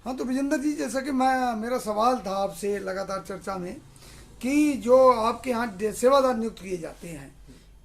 हाँ तो विजेंद्र जी, जैसा कि मेरा सवाल था आपसे लगातार चर्चा में कि जो आपके यहाँ सेवादार नियुक्त किए जाते हैं,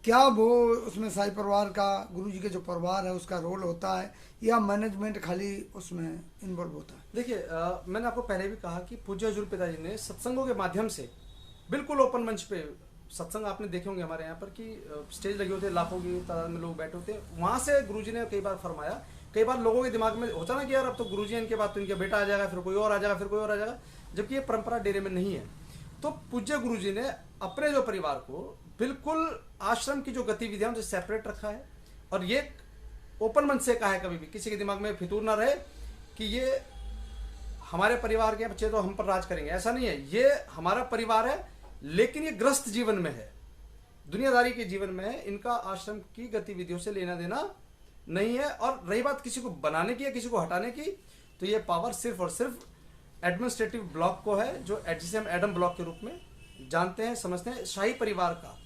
क्या वो उसमें शाही परिवार का, गुरु जी के जो परिवार है उसका रोल होता है, या मैनेजमेंट खाली उसमें इन्वॉल्व होता है? देखिए, मैंने आपको पहले भी कहा कि पूज्य हजूर पिताजी ने सत्संगों के माध्यम से बिल्कुल ओपन मंच पे सत्संग आपने देखे होंगे हमारे यहाँ पर कि स्टेज लगे होते, लाखों की तादाद में लोग बैठे होते, वहां से गुरुजी ने कई बार फरमाया। कई बार लोगों के दिमाग में होता ना कि यार अब तो गुरुजी इनके बाद तो इनका बेटा आ जाएगा, फिर कोई और आ जाएगा, फिर कोई और आ जाएगा, जबकि ये परंपरा डेरे में नहीं है। तो पूज्य गुरुजी ने अपने जो परिवार को बिल्कुल आश्रम की जो गतिविधियां उनसे सेपरेट रखा है, और ये ओपन मंच से कहा है, कभी भी किसी के दिमाग में फितूर ना रहे कि ये हमारे परिवार के बच्चे तो हम पर राज करेंगे, ऐसा नहीं है। ये हमारा परिवार है, लेकिन ये ग्रस्त जीवन में है, दुनियादारी के जीवन में है, इनका आश्रम की गतिविधियों से लेना देना नहीं है। और रही बात किसी को बनाने की या किसी को हटाने की, तो ये पावर सिर्फ और सिर्फ एडमिनिस्ट्रेटिव ब्लॉक को है, जो जिसे हम एडम ब्लॉक के रूप में जानते हैं, समझते हैं। शाही परिवार का,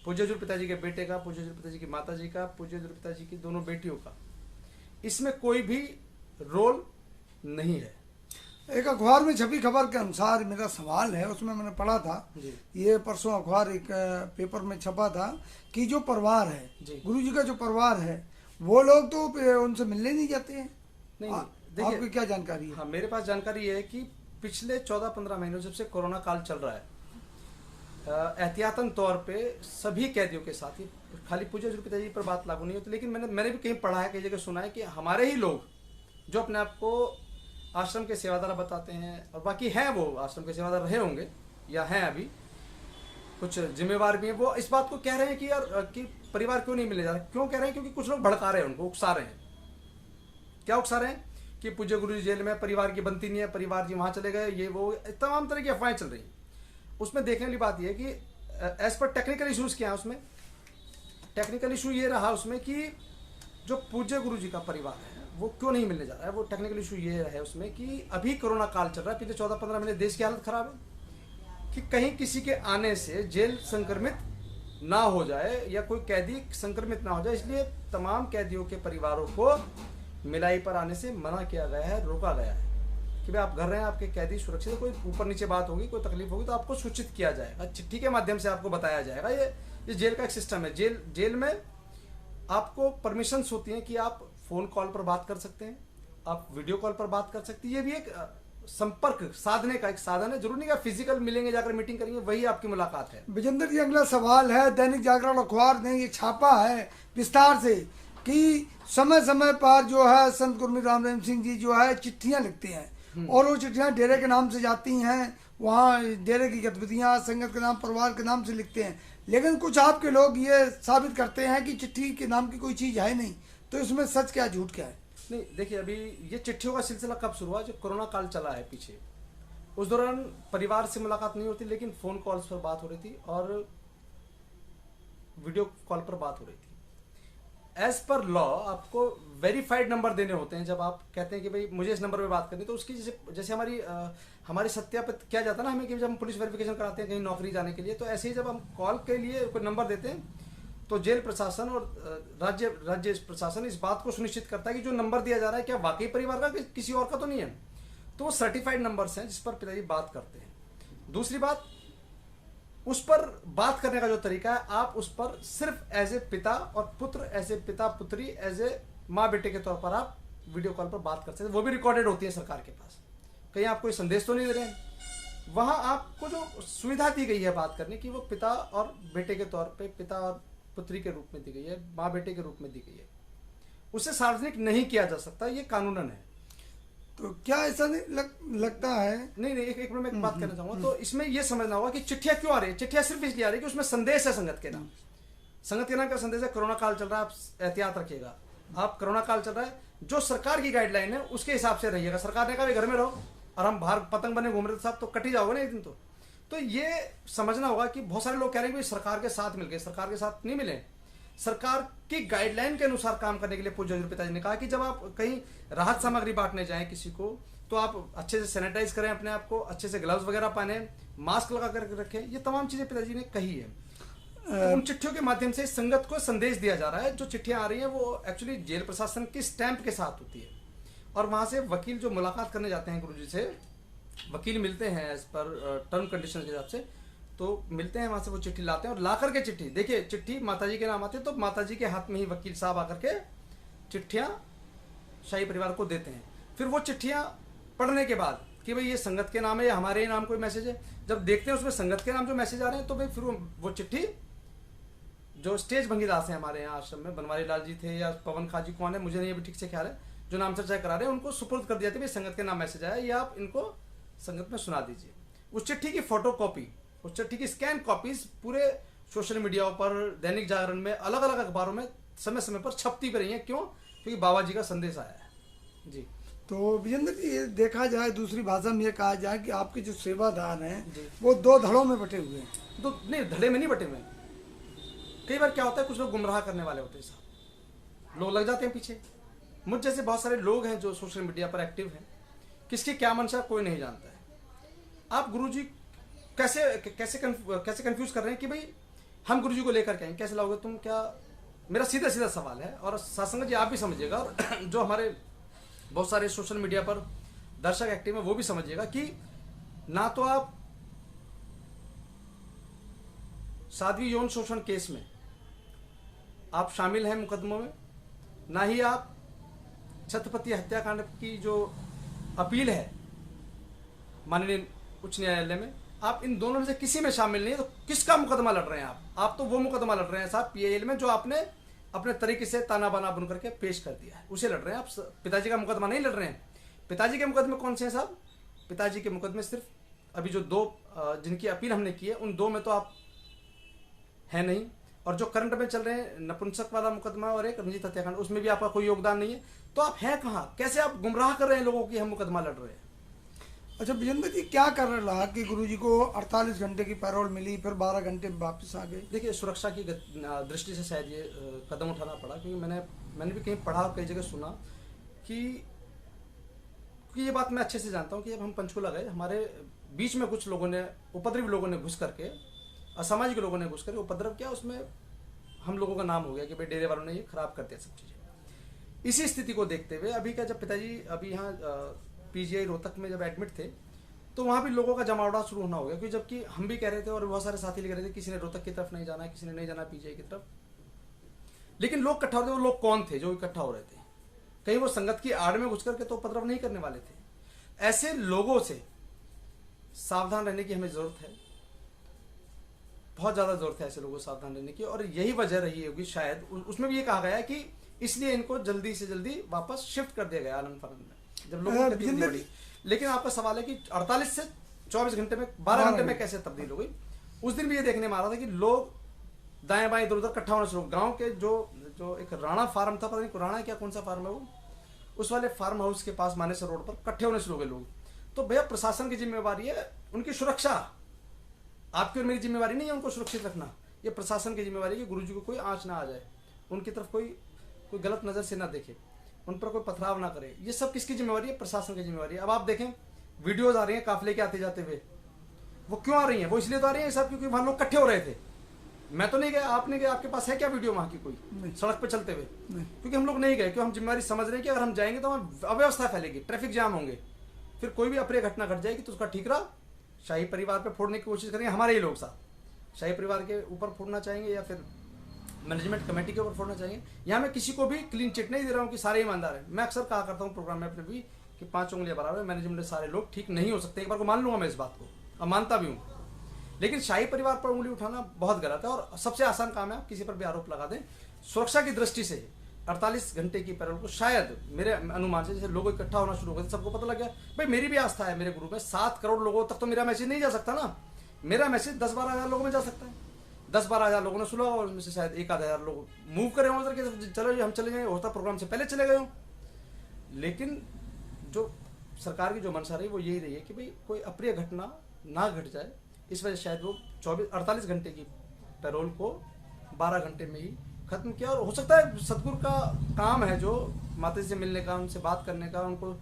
पूज्य हजूर पिताजी के बेटे का, पूज्य हजूर पिताजी की माता जी का, पूज्य हजूर पिताजी की दोनों बेटियों का, इसमें कोई भी रोल नहीं है। एक अखबार में छपी खबर के अनुसार मेरा सवाल है, उसमें मैंने पढ़ा था, ये परसों अखबार एक पेपर में छपा था कि जो परिवार है, गुरु जी का जो परिवार है, वो लोग तो उनसे मिलने नहीं जाते हैं। नहीं, आपकी क्या जानकारी है? हाँ, मेरे पास जानकारी है कि पिछले 14-15 महीनों जब से कोरोना काल चल रहा है, एहतियातन तौर पे सभी कैदियों के साथ, ही खाली पूज्य हजूर पिताजी पर बात लागू नहीं होती, लेकिन मैंने भी कहीं पढ़ा है, कई जगह सुना है कि हमारे ही लोग जो अपने आप को आश्रम के सेवादार बताते हैं, और बाकी हैं वो आश्रम के सेवादार रहे होंगे या हैं अभी, कुछ जिम्मेवार भी हैं, वो इस बात को कह रहे हैं कि यार कि परिवार क्यों नहीं मिलने जा रहा। क्यों कह रहे हैं? क्योंकि कुछ लोग भड़का रहे हैं, उनको उकसा रहे हैं। क्या उकसा रहे हैं? कि पूज्य गुरु जी जेल में, परिवार की बनती नहीं है, परिवार जी वहां चले गए, ये वो तमाम तरह की अफवाहें चल रही हैं। उसमें देखने वाली बात यह कि एज पर टेक्निकल इशूज क्या है उसमें, टेक्निकल इशू ये रहा उसमें कि जो पूज्य गुरु जी का परिवार है वो क्यों नहीं मिलने जा रहा है। वो टेक्निकल इशू ये है उसमें कि अभी कोरोना काल चल रहा है, पिछले 14-15 महीने देश की हालत खराब है, कि कहीं किसी के आने से जेल संक्रमित ना हो जाए या कोई कैदी संक्रमित ना हो जाए, इसलिए तमाम कैदियों के परिवारों को मिलाई पर आने से मना किया गया है, रोका गया है कि भाई आप घर रहे हैं, आपके कैदी सुरक्षित है, कोई ऊपर नीचे बात होगी, कोई तकलीफ होगी तो आपको सूचित किया जाएगा, चिट्ठी के माध्यम से आपको बताया जाएगा। ये जेल का एक सिस्टम है। जेल में आपको परमिशंस होती हैं कि आप फोन कॉल पर बात कर सकते हैं, आप वीडियो कॉल पर बात कर सकते हैं। ये भी एक संपर्क साधने का एक साधन है, जरूरी नहीं कि फिजिकल मिलेंगे, जाकर मीटिंग करेंगे, वही आपकी मुलाकात है। विजेंद्र जी, अगला सवाल है, दैनिक जागरण अखबार ने ये छापा है विस्तार से कि समय समय पर जो है संत गुरमीत राम रहीम सिंह जी जो है चिट्ठियां लिखते हैं, और वो चिट्ठियां डेरे के नाम से जाती हैं, वहाँ डेरे की गतिविधियां संगत के नाम, परिवार के नाम से लिखते हैं, लेकिन कुछ आपके लोग ये साबित करते हैं कि चिट्ठी के नाम की कोई चीज़ है नहीं। तो इसमें सच क्या झूठ क्या है? नहीं, देखिए, अभी ये चिट्ठियों का सिलसिला कब शुरू हुआ? जो कोरोना काल चला है पीछे, उस दौरान परिवार से मुलाकात नहीं होती, लेकिन फोन कॉल्स पर बात हो रही थी और वीडियो कॉल पर बात हो रही थी। एज पर लॉ आपको वेरीफाइड नंबर देने होते हैं। जब आप कहते हैं कि भाई मुझे इस नंबर पे बात करनी, तो उसकी जैसे हमारी सत्यापित किया जाता है ना हमें, कि जब हम पुलिस वेरिफिकेशन कराते हैं कहीं नौकरी जाने के लिए, तो ऐसे ही जब हम कॉल के लिए कोई नंबर देते हैं, तो जेल प्रशासन और राज्य प्रशासन इस बात को सुनिश्चित करता है कि जो नंबर दिया जा रहा है क्या वाकई परिवार का, किसी और का तो नहीं है। तो वो सर्टिफाइड नंबर्स हैं जिस पर पिताजी बात करते हैं। दूसरी बात, उस पर बात करने का जो तरीका है, आप उस पर सिर्फ एज ए पिता और पुत्र, एज ए पिता पुत्री, एज ए माँ बेटे के तौर पर आप वीडियो कॉल पर बात कर सकते हैं। वो भी रिकॉर्डेड होती है सरकार के पास, कहीं आप कोई संदेश तो नहीं दे रहे हैं। वहां आपको जो सुविधा दी गई है बात करने की, वो पिता और बेटे के तौर पर, पिता और पुत्री के रूप में दी गई है, माँ बेटे के रूप में दी गई है। उसे सार्वजनिक नहीं किया जा सकता, ये कानूनन है। तो क्या ऐसा नहीं लगता है? नहीं, एक मिनट में एक बात कहना चाहूंगा। तो इसमें यह समझना होगा कि चिट्ठियां क्यों आ रही है। चिट्ठियां सिर्फ इसलिए आ रही है कि उसमें संदेश है संगत के नाम। संगत के नाम का संदेश है, कोरोना काल चल रहा है, आप एहतियात रखिएगा, आप कोरोना काल चल रहा है, जो सरकार की गाइडलाइन है उसके हिसाब से रहिएगा। सरकार ने कहा घर में रहो, और हम बाहर पतंग बने घूम रहे थे साहब, तो कट ही जाओगे ना एक दिन। तो ये समझना होगा कि बहुत सारे लोग कह रहे हैं कि सरकार के साथ मिल गए, सरकार के साथ नहीं मिले। सरकार की गाइडलाइन के अनुसार काम करने के लिए पूज्य हजूर पिताजी ने कहा कि जब आप कहीं राहत सामग्री बांटने जाएं किसी को, तो आप अच्छे से सैनिटाइज करें अपने आप को, अच्छे से ग्लव्स वगैरह पहने, मास्क लगा कर रखें। ये तमाम चीजें पिताजी ने कही है। तो उन चिट्ठियों के माध्यम से संगत को संदेश दिया जा रहा है। जो चिट्ठियां आ रही हैं वो एक्चुअली जेल प्रशासन की स्टैंप के साथ होती है, और वहाँ से वकील जो मुलाकात करने जाते हैं गुरुजी से, वकील मिलते हैं एज पर टर्म कंडीशन के हिसाब से, तो मिलते हैं वहाँ से, वो चिट्ठी लाते हैं और ला करके चिट्ठी, देखिए चिट्ठी माताजी के नाम आती है, तो माताजी के हाथ में ही वकील साहब आकर के चिट्ठियाँ शाही परिवार को देते हैं। फिर वो चिट्ठियाँ पढ़ने के बाद कि भाई ये संगत के नाम है या हमारे ही नाम कोई मैसेज है, जब देखते हैं उसमें संगत के नाम जो मैसेज आ रहे हैं, तो भाई फिर वो चिट्ठी जो स्टेज भंगीदास है हमारे यहाँ आश्रम में, बनवारी लाल जी थे या पवन खा जी कौन है मुझे नहीं अभी ठीक से ख्याल है, जो नाम चर्चा करा रहे हैं, उनको सुपुर्द कर दिया था भाई संगत के नाम मैसेज आया, ये आप इनको संगत में सुना दीजिए। उस चिट्ठी की फोटो कॉपी, उस चिट्ठी की स्कैन कॉपीज पूरे सोशल मीडिया पर, दैनिक जागरण में, अलग अलग अखबारों में समय समय पर छपती भी रही है। क्यों? क्योंकि बाबा जी का संदेश आया है जी। तो विजेंद्र जी, ये देखा जाए दूसरी भाषा में ये कहा जाए कि आपके जो सेवादार हैं जी। वो 2 धड़ों में बटे हुए हैं। तो नहीं, धड़े में नहीं बटे हुए। कई बार क्या होता है, कुछ लोग गुमराह करने वाले होते हैं साहब, लोग लग जाते हैं पीछे। मुझ जैसे बहुत सारे लोग हैं जो सोशल मीडिया पर एक्टिव हैं, किसकी क्या मंशा कोई नहीं जानता है। आप गुरुजी कैसे कैसे कंफ्यूज कर रहे हैं कि भाई हम गुरुजी को लेकर के आएंगे, कैसे लाओगे तुम, क्या? मेरा सीधा सीधा सवाल है, और सत्संग जी आप भी समझिएगा, और जो हमारे बहुत सारे सोशल मीडिया पर दर्शक एक्टिव है वो भी समझिएगा कि ना तो आप साध्वी यौन शोषण केस में आप शामिल हैं मुकदमों में, ना ही आप छत्रपति हत्याकांड की जो अपील है माननीय उच्च न्यायालय में, आप इन दोनों में से किसी में शामिल नहीं है, तो किसका मुकदमा लड़ रहे हैं आप? आप तो वो मुकदमा लड़ रहे हैं साहब पीआईएल में जो आपने अपने तरीके से ताना बाना बुन करके पेश कर दिया है, उसे लड़ रहे हैं आप। पिताजी का मुकदमा नहीं लड़ रहे हैं। पिताजी के मुकदमे कौन से हैं साहब? पिताजी के मुकदमे सिर्फ अभी जो 2 जिनकी अपील हमने की है, उन 2 में तो आप है नहीं, और जो करंट में चल रहे हैं नपुंसक वाला मुकदमा और एक रंजीत हत्याकांड, उसमें भी आपका कोई योगदान नहीं है। तो आप हैं कहाँ? कैसे आप गुमराह कर रहे हैं लोगों की हम मुकदमा लड़ रहे हैं? अच्छा विजेंद्र जी, क्या कर रहा कि गुरुजी को 48 घंटे की पैरोल मिली, फिर 12 घंटे वापस आ गए? देखिए, सुरक्षा की दृष्टि से शायद ये कदम उठाना पड़ा, क्योंकि मैंने भी कहीं पढ़ा और कई जगह सुना कि ये बात मैं अच्छे से जानता हूँ कि जब हम पंचकुला गए, हमारे बीच में कुछ लोगों ने, उपद्रवी लोगों ने घुस करके, असामाजिक लोगों ने घुस करके उपद्रव किया, उसमें हम लोगों का नाम हो गया कि भाई डेरे वालों ने ये खराब कर दिया सब चीज़ें। इसी स्थिति को देखते हुए अभी क्या, जब पिताजी अभी यहाँ पीजीआई रोहतक में जब एडमिट थे, तो वहाँ भी लोगों का जमावड़ा शुरू होना हो गया, क्योंकि जबकि हम भी कह रहे थे और बहुत सारे साथी लिख रहे थे किसी ने रोहतक की तरफ नहीं जाना है, किसी ने नहीं जाना पीजीआई की तरफ, लेकिन लोग इकट्ठा हो रहे थे। वो लोग कौन थे जो इकट्ठा हो रहे थे? कहीं वो संगत की आड़ में घुस करके तो उपद्रव नहीं करने वाले थे। ऐसे लोगों से सावधान रहने की हमें जरूरत है, बहुत ज्यादा जरूरत है ऐसे लोगों से सावधान रहने की, और यही वजह रही होगी शायद। उसमें भी ये कहा गया है कि इसलिए इनको जल्दी से जल्दी वापस शिफ्ट कर दिया गया आनंद फानंद में, जब लोगों की तकलीफ बढ़ी। लेकिन आपका सवाल है कि 48 से 24 घंटे में, 12 घंटे में कैसे तब्दील हो गई? उस दिन भी ये देखने में आ रहा था कि लोग दाएं बाएं इधर उधर इकट्ठा होना शुरू। गांव के जो एक राणा फार्म था, पता नहीं राणा क्या कौन सा फार्म है वो, उस वाले फार्म हाउस के पास मानेसर रोड पर इकट्ठे होने शुरू हो गए लोग। तो भैया प्रशासन की जिम्मेवारी है उनकी सुरक्षा, आपकी और मेरी जिम्मेवारी नहीं है उनको सुरक्षित रखना। ये प्रशासन की जिम्मेवारी है कि गुरुजी को कोई आंच ना आ जाए, उनकी तरफ कोई गलत नजर से ना देखे, उन पर कोई पथराव ना करे। ये सब किसकी जिम्मेवारी है? प्रशासन की जिम्मेवारी है। अब आप देखें वीडियोज आ रही हैं काफिले के आते जाते हुए, वो क्यों आ रही हैं? वो इसलिए तो आ रही है सब क्योंकि वहां लोग इकट्ठे हो रहे थे। मैं तो नहीं गया, आपने गया, आपके पास है क्या वीडियो वहां की कोई सड़क पे चलते हुए? क्योंकि हम लोग नहीं गए, क्योंकि हम जिम्मेवारी समझ रहे हैं कि अगर हम जाएंगे तो हमें अव्यवस्था फैलेगी, ट्रैफिक जाम होंगे, फिर कोई भी अप्रिय घटना घट जाएगी तो उसका ठीकरा शाही परिवार पे फोड़ने की कोशिश करेंगे हमारे ही लोग साथ। शाही परिवार के ऊपर फोड़ना चाहेंगे या फिर मैनेजमेंट कमेटी के ऊपर फोड़ना चाहेंगे। यहाँ मैं किसी को भी क्लीन चिट नहीं दे रहा हूँ कि सारे ईमानदार हैं। मैं अक्सर कहा करता हूँ प्रोग्राम में अपने भी कि 5 उंगलियां बराबर है, मैनेजमेंट सारे लोग ठीक नहीं हो सकते। एक बार को मान लूंगा मैं इस बात को, अब मानता भी हूँ, लेकिन शाही परिवार पर उंगली उठाना बहुत गलत है। और सबसे आसान काम है आप किसी पर भी आरोप लगा दें। सुरक्षा की दृष्टि से 48 घंटे की पैरोल को शायद मेरे अनुमान से, जैसे लोग इकट्ठा होना शुरू हो गए, सबको पता लग गया भाई मेरी भी आस्था है मेरे गुरु में, 7 करोड़ लोगों तक तो मेरा मैसेज नहीं जा सकता ना। मेरा मैसेज 10-12 हज़ार लोगों में जा सकता है। 10-12 हज़ार लोगों ने सुना और उनमें से शायद 1-आध हज़ार लोग मूव करे हों उधर के, चलो हम चले जाए, होता प्रोग्राम से पहले चले गए हों। लेकिन जो सरकार की जो मंशा रही वो यही रही है कि भाई कोई अप्रिय घटना ना घट जाए, इस वजह से शायद वो 48 घंटे की पैरोल को 12 घंटे में ही खत्म किया। और हो सकता है सतगुरु का काम है जो माता जी से मिलने का, उनसे बात करने का, उनको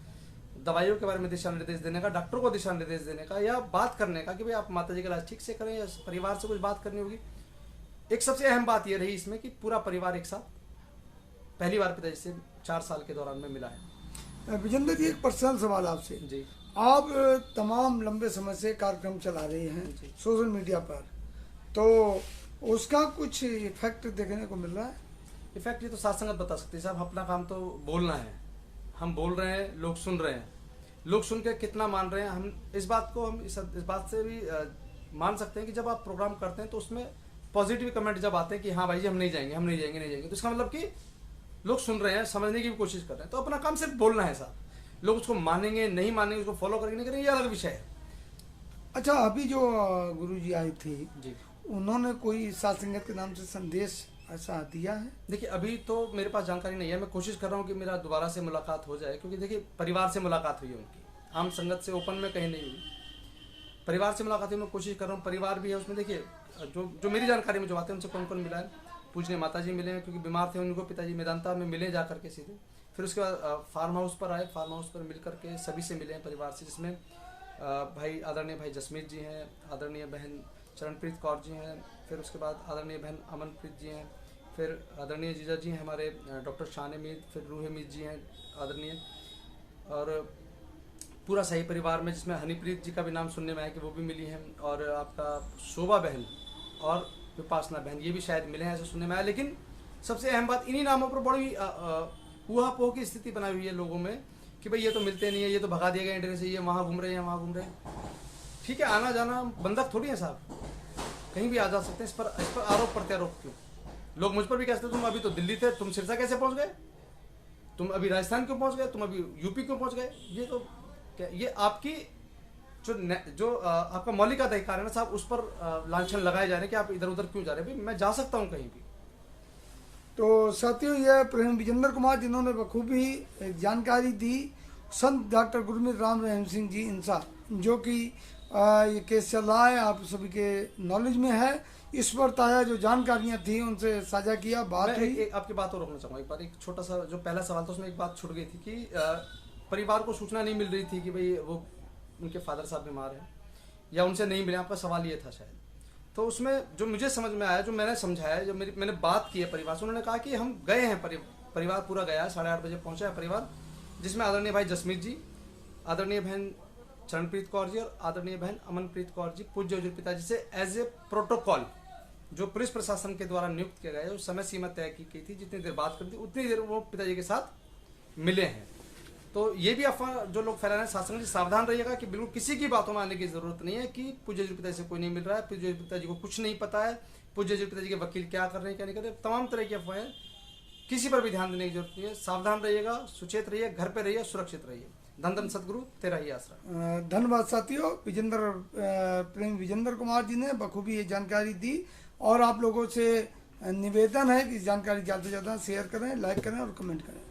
दवाइयों के बारे में दिशा निर्देश देने का, डॉक्टरों को दिशा निर्देश देने का, या बात करने का कि भाई आप माता जी का इलाज ठीक से करें, या परिवार से कुछ बात करनी होगी। एक सबसे अहम बात यह रही इसमें कि पूरा परिवार एक साथ पहली बार पिताजी से 4 साल के दौरान में मिला है। विजेंद्र जी, एक पर्सनल सवाल आपसे। जी आप तमाम लंबे समय से कार्यक्रम चला रहे हैं जी। सोशल मीडिया पर, तो उसका कुछ इफेक्ट देखने को मिल रहा है? इफेक्ट ये तो साथ संगत बता सकती है साहब। अपना काम तो बोलना है, हम बोल रहे हैं, लोग सुन रहे हैं, लोग सुन के कितना मान रहे हैं, हम इस बात को हम इस बात से भी मान सकते हैं कि जब आप प्रोग्राम करते हैं तो उसमें पॉजिटिव कमेंट जब आते हैं कि हाँ भाई जी हम नहीं जाएंगे, हम नहीं जाएंगे, नहीं जाएंगे, तो इसका मतलब कि लोग सुन रहे हैं, समझने की भी कोशिश कर रहे हैं। तो अपना काम सिर्फ बोलना है साहब। लोग उसको मानेंगे नहीं मानेंगे, उसको फॉलो करेंगे नहीं करेंगे, ये अलग विषय है। अच्छा, अभी जो गुरु जी आए थे, जी उन्होंने कोई सात संगत के नाम से संदेश ऐसा दिया है? देखिए, अभी तो मेरे पास जानकारी नहीं है। मैं कोशिश कर रहा हूँ कि मेरा दोबारा से मुलाकात हो जाए, क्योंकि देखिए परिवार से मुलाकात हुई है उनकी, आम संगत से ओपन में कहीं नहीं हुई, परिवार से मुलाकात हुई। मैं कोशिश कर रहा हूँ, परिवार भी है उसमें। देखिए जो मेरी जानकारी में जो आते हैं उनसे कौन कौन मिला है, पूजनीय माता जी मिले हैं, क्योंकि बीमार थे उनको, पिताजी मेदांता में मिले जा करके सीधे। फिर उसके बाद फार्म हाउस पर आए, फार्म हाउस पर मिल करके सभी से मिले हैं परिवार से, जिसमें भाई आदरणीय भाई जसमीत जी हैं, आदरणीय बहन चरणप्रीत कौर जी हैं, फिर उसके बाद आदरणीय बहन अमनप्रीत जी हैं, फिर आदरणीय जीजा जी हैं हमारे डॉक्टर शान मीत, फिर रूह मीत जी हैं आदरणीय, और पूरा सही परिवार में, जिसमें हनीप्रीत जी का भी नाम सुनने में आया कि वो भी मिली हैं, और आपका शोभा बहन और विपासना बहन, ये भी शायद मिले हैं ऐसा सुनने में आया। लेकिन सबसे अहम बात, इन्हीं नामों पर बड़ी ऊहापोह की स्थिति बनाई हुई है लोगों में कि भाई ये तो मिलते नहीं है, ये तो भगा दिया गया इंडिया से, ये वहाँ घूम रहे हैं, वहाँ घूम रहे हैं। ठीक है, आना जाना बंधक थोड़ी है साहब, कहीं भी आ जा सकते हैं। इस पर आरोप प्रत्यारोप क्यों? लोग मुझ पर भी कहते तुम अभी तो दिल्ली थे, तुम सिरसा कैसे पहुंच गए, तुम अभी राजस्थान क्यों पहुंच गए, तुम अभी यूपी क्यों पहुंच गए? ये तो क्या, ये आपकी जो आपका मौलिक अधिकार है ना साहब, उस पर लांछन लगाए जा रहे हैं कि आप इधर उधर क्यों जा रहे हैं। मैं जा सकता हूं कहीं भी। तो साथियों, यह प्रेम विजेंद्र कुमार जिन्होंने बखूबी एक जानकारी दी, संत डॉक्टर गुरमीत राम रहीम सिंह जी इंसा, जो कि ये केस चल रहा है, आप सभी के नॉलेज में है, इस पर ताजा जो जानकारियां थी उनसे साझा किया, बात हुई। आपकी बात और रोकना चाहूँगा एक बार। एक छोटा सा जो पहला सवाल था उसमें एक बात छूट गई थी कि परिवार को सूचना नहीं मिल रही थी कि भाई वो उनके फादर साहब बीमार हैं, या उनसे नहीं मिले, आपका सवाल ये था शायद। तो उसमें जो मुझे समझ में आया, जो मैंने समझाया, जो मैंने बात की है परिवार से, उन्होंने कहा कि हम गए हैं, परिवार पूरा गया है, 8:30 बजे पहुंचा है परिवार, जिसमें आदरणीय भाई जसमीत जी, आदरणीय बहन चरणप्रीत कौर जी और आदरणीय बहन अमनप्रीत कौर जी पूज्य हुजूर पिताजी से एज ए प्रोटोकॉल जो पुलिस प्रशासन के द्वारा नियुक्त किया गया है, उस समय सीमा तय की गई थी, जितनी देर बात करती उतनी देर वो पिताजी के साथ मिले हैं। तो ये भी अफवाह जो लोग फैला रहे हैं, शासन जी सावधान रहिएगा कि बिल्कुल किसी की बातों में आने की जरूरत नहीं है कि पूज्य जी पिताजी से कोई नहीं मिल रहा है, पूज्य जी पिताजी को कुछ नहीं पता है, पूज्य जी पिताजी के वकील क्या कर रहे हैं क्या नहीं कर रहे, तमाम तरह की अफवाहें, किसी पर भी ध्यान देने की जरूरत नहीं है। सावधान रहिएगा, सुचेत रहिए, घर पे रहिए, सुरक्षित रहिए। धन धन सदगुरु तेरा ही आसरा। धन्यवाद साथियों, प्रेम विजेंद्र कुमार जी ने बखूबी ये जानकारी दी, और आप लोगों से निवेदन है कि जानकारी ज़्यादा से ज़्यादा शेयर करें, लाइक करें और कमेंट करें।